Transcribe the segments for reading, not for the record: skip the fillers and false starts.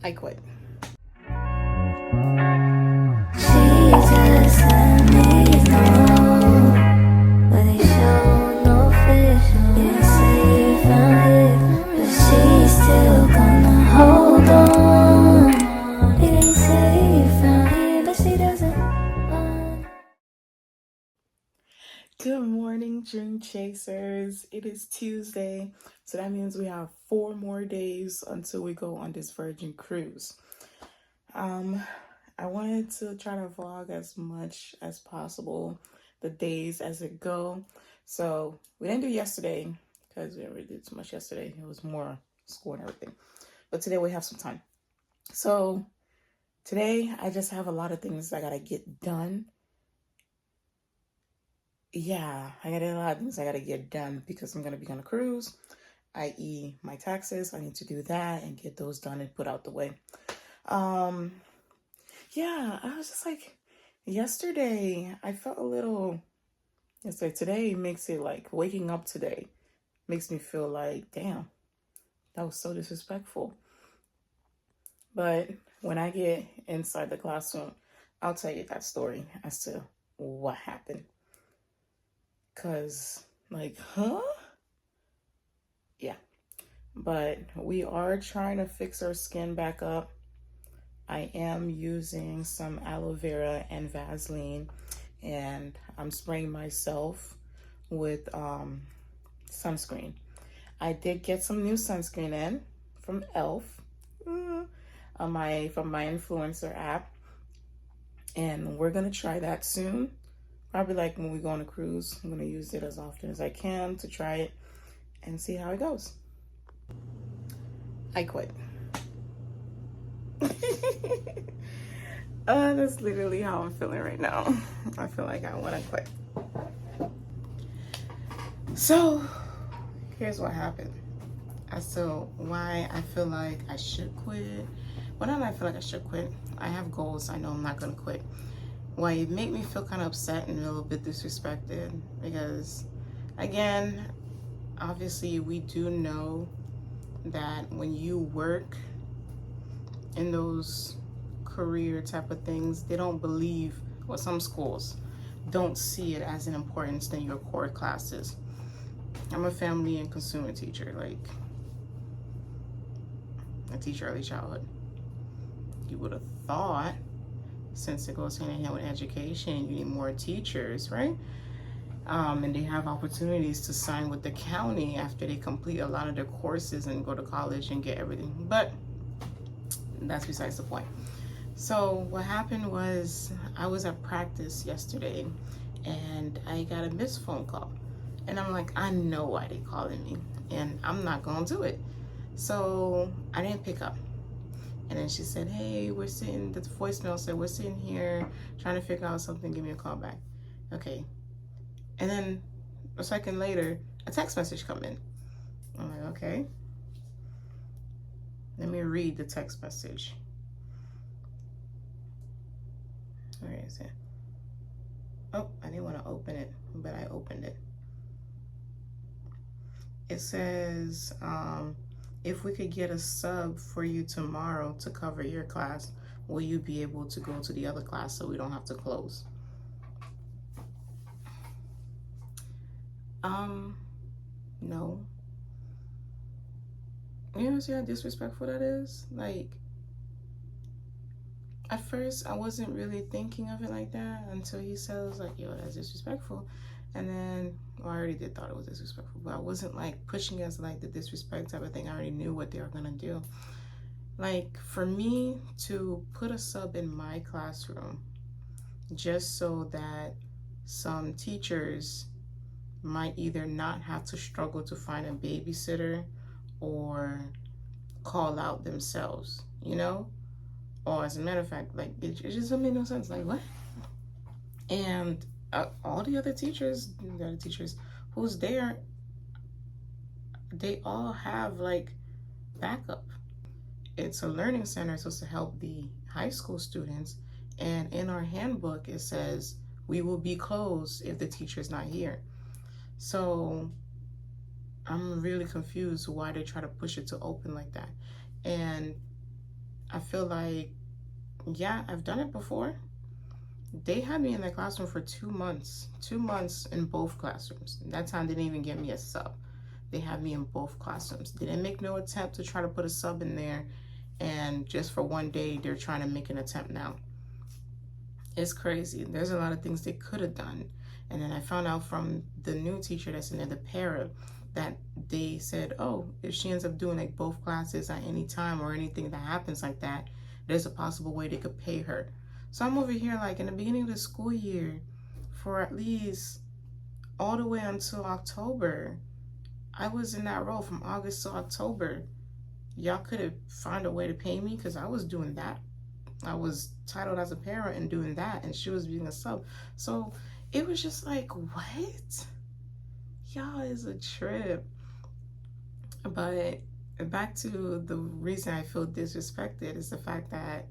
I quit. Jesus, let me know, but they show no fish. They say you found it, but she's still gonna hold on. They say you found it, but she doesn't want. Good morning, Dream Chasers. It is Tuesday, so that means we have 4 more days until we go on this Virgin cruise. I wanted to try to vlog as much as possible the days as it go. So we didn't do yesterday because we already did too much yesterday. It was more school and everything. But today we have some time. So today I just have a lot of things I gotta get done. Yeah, I got a lot of things I gotta get done because I'm gonna be on a cruise, i.e. my taxes. I need to do that and get those done and put out the way. Yeah, I was just like, yesterday I felt a little, today makes it like waking up today makes me feel like, damn, that was so disrespectful. But when I get inside the classroom, I'll tell you that story as to what happened. Cause like, huh? Yeah. But we are trying to fix our skin back up. I am using some aloe vera and Vaseline, and I'm spraying myself with sunscreen. I did get some new sunscreen in from e.l.f. On from my influencer app, and we're gonna try that soon. Probably like when we go on a cruise, I'm gonna use it as often as I can to try it and see how it goes. I quit. That's literally how I'm feeling right now. I feel like I want to quit. So, here's what happened as to why I feel like I should quit. Well, not that I feel like I should quit. I have goals. I know I'm not going to quit. Why it made me feel kind of upset and a little bit disrespected because, again, obviously we do know that when you work in those career type of things, they don't believe, well, some schools don't see it as an importance than your core classes. I'm a family and consumer teacher, like I teach early childhood. You would have thought, since it goes hand in hand with education, you need more teachers, right? And they have opportunities to sign with the county after they complete a lot of their courses and go to college and get everything. But that's besides the point. So what happened was I was at practice yesterday and I got a missed phone call. And I'm like, I know why they calling me and I'm not gonna do it. So I didn't pick up. And then she said, hey, the voicemail said, we're sitting here trying to figure out something, give me a call back. Okay. And then a second later, a text message come in. I'm like, okay. Let me read the text message. Where is it? Oh, I didn't want to open it, but I opened it. It says, if we could get a sub for you tomorrow to cover your class, will you be able to go to the other class so we don't have to close? No. You know, see how disrespectful that is? Like, at first, I wasn't really thinking of it like that until he said, I was like, yo, that's disrespectful. And then, well, I already did thought it was disrespectful, but I wasn't like pushing as like the disrespect type of thing. I already knew what they were gonna do. Like, for me to put a sub in my classroom just so that some teachers might either not have to struggle to find a babysitter or call out themselves, you know? Or as a matter of fact, like, it just doesn't make no sense. Like, what? And all the other teachers who's there, they all have like backup. It's a learning center supposed to help the high school students, and in our handbook it says we will be closed if the teacher is not here. So I'm really confused why they try to push it to open like that. And I feel like, yeah, I've done it before. They had me in the classroom for 2 months. 2 months in both classrooms. That time they didn't even give me a sub. They had me in both classrooms. They didn't make no attempt to try to put a sub in there, and just for one day they're trying to make an attempt now. It's crazy. There's a lot of things they could have done. And then I found out from the new teacher that's in there, the para, that they said, oh, if she ends up doing like both classes at any time or anything that happens like that, there's a possible way they could pay her. So I'm over here like in the beginning of the school year for at least all the way until October. I was in that role from August to October. Y'all could have found a way to pay me because I was doing that. I was titled as a parent and doing that, and she was being a sub. So it was just like, what? Y'all is a trip. But back to the reason I feel disrespected is the fact that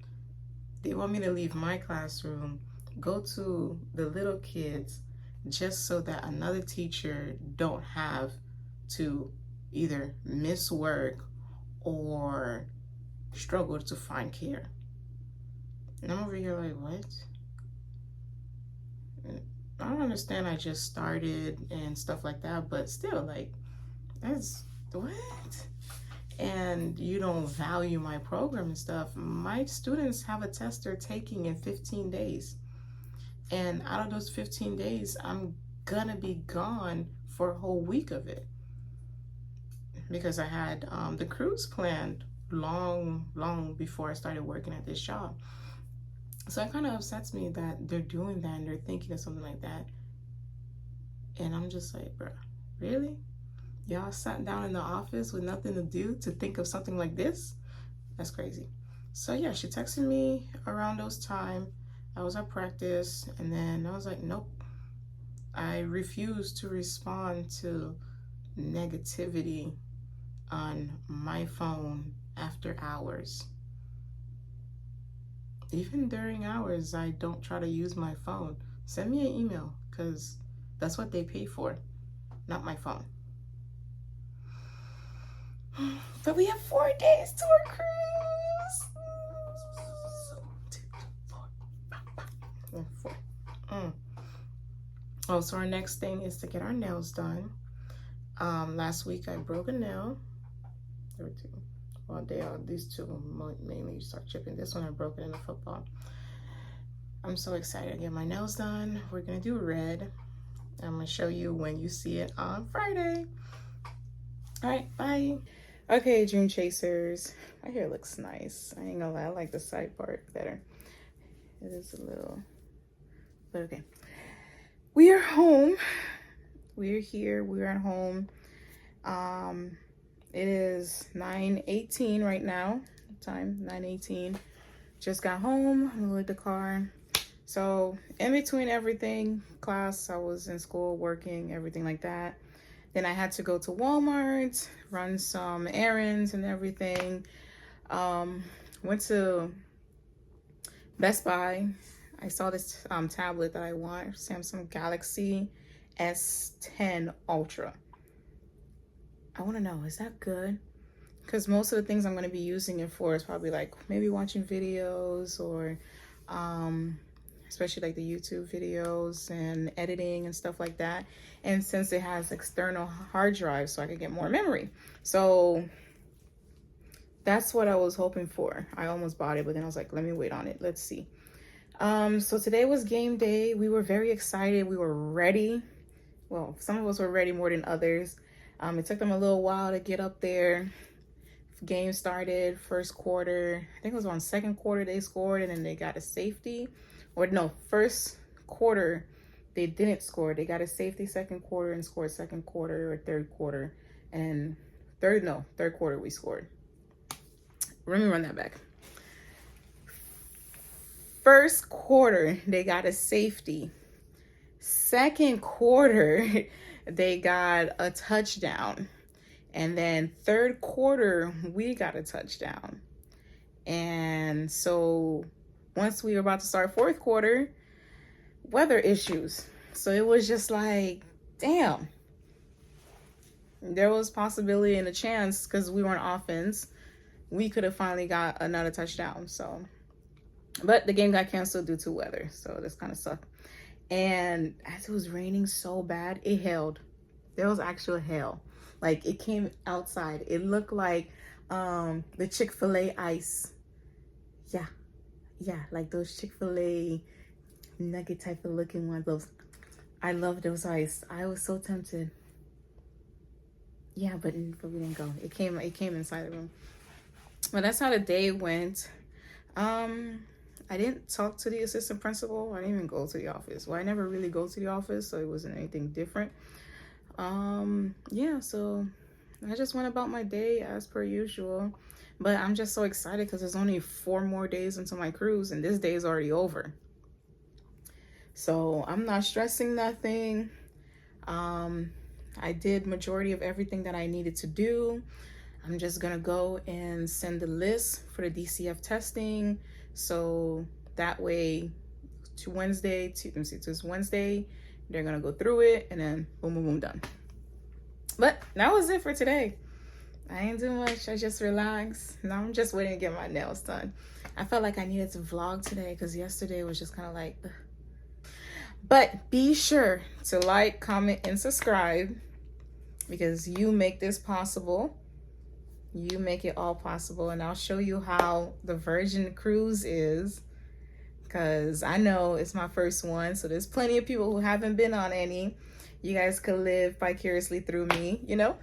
they want me to leave my classroom, go to the little kids, just so that another teacher don't have to either miss work or struggle to find care. And I'm over here like, what? I don't understand. I just started and stuff like that, but still, like, that's what? And you don't value my program and stuff. My students have a test they're taking in 15 days. And out of those 15 days, I'm gonna be gone for a whole week of it. Because I had the cruise planned long before I started working at this job. So it kind of upsets me that they're doing that and they're thinking of something like that. And I'm just like, bro, really? Y'all sat down in the office with nothing to do to think of something like this? That's crazy. So yeah, she texted me around those time. I was at practice, and then I was like, nope. I refuse to respond to negativity on my phone after hours. Even during hours, I don't try to use my phone. Send me an email, because that's what they pay for, not my phone. But we have 4 days to our cruise. 2, 4, 5, 4. Oh, so our next thing is to get our nails done. Last week I broke a nail. There were 2. Well, these 2 mainly start chipping. This one I broke it in the football. I'm so excited to get my nails done. We're gonna do red. I'm gonna show you when you see it on Friday. All right, bye. Okay, Dream Chasers. My hair looks nice. I ain't gonna lie, I like the side part better. It is a little, but okay. We are home. We're here. We're at home. It is 9:18 right now. Time 9:18. Just got home. I'm with the car. So in between everything, class, I was in school, working, everything like that. Then I had to go to Walmart, run some errands and everything. Went to Best Buy. I saw this tablet that I want, Samsung Galaxy S10 Ultra. I want to know, is that good? Because most of the things I'm going to be using it for is probably like maybe watching videos or especially like the YouTube videos and editing and stuff like that. And since it has external hard drive, so I could get more memory. So that's what I was hoping for. I almost bought it, but then I was like, let me wait on it. Let's see. So today was game day. We were very excited. We were ready. Well, some of us were ready more than others. It took them a little while to get up there. Game started, first quarter. I think it was on second quarter they scored, and then they got a safety. Or no, first quarter they didn't score. They got a safety second quarter and scored second quarter or third quarter. And third quarter we scored. Let me run that back. First quarter, they got a safety. Second quarter, they got a touchdown. And then third quarter, we got a touchdown. And so once we were about to start fourth quarter, weather issues. So it was just like, damn. There was possibility and a chance, because we were on offense, we could have finally got another touchdown. So, but the game got canceled due to weather, so this kind of sucked. And as it was raining so bad, it hailed. There was actual hail. Like, it came outside. It looked like the Chick-fil-A ice. Yeah, like those Chick-fil-A nugget type of looking ones. Those, I love those ice. I was so tempted. Yeah, but we didn't go. It came inside the room. But that's how the day went. I didn't talk to the assistant principal. I didn't even go to the office. Well, I never really go to the office, so it wasn't anything different. Yeah, so I just went about my day as per usual. But I'm just so excited because there's only 4 more days until my cruise, and this day is already over. So I'm not stressing nothing. I did majority of everything that I needed to do. I'm just gonna go and send the list for the DCF testing. So that way to Wednesday, they're gonna go through it, and then boom, boom, boom, done. But that was it for today. I ain't do much. I just relaxed. Now I'm just waiting to get my nails done. I felt like I needed to vlog today because yesterday was just kind of like, ugh. But be sure to like, comment, and subscribe because you make this possible. You make it all possible. And I'll show you how the Virgin cruise is, because I know it's my first one. So there's plenty of people who haven't been on any. You guys could live vicariously through me, you know?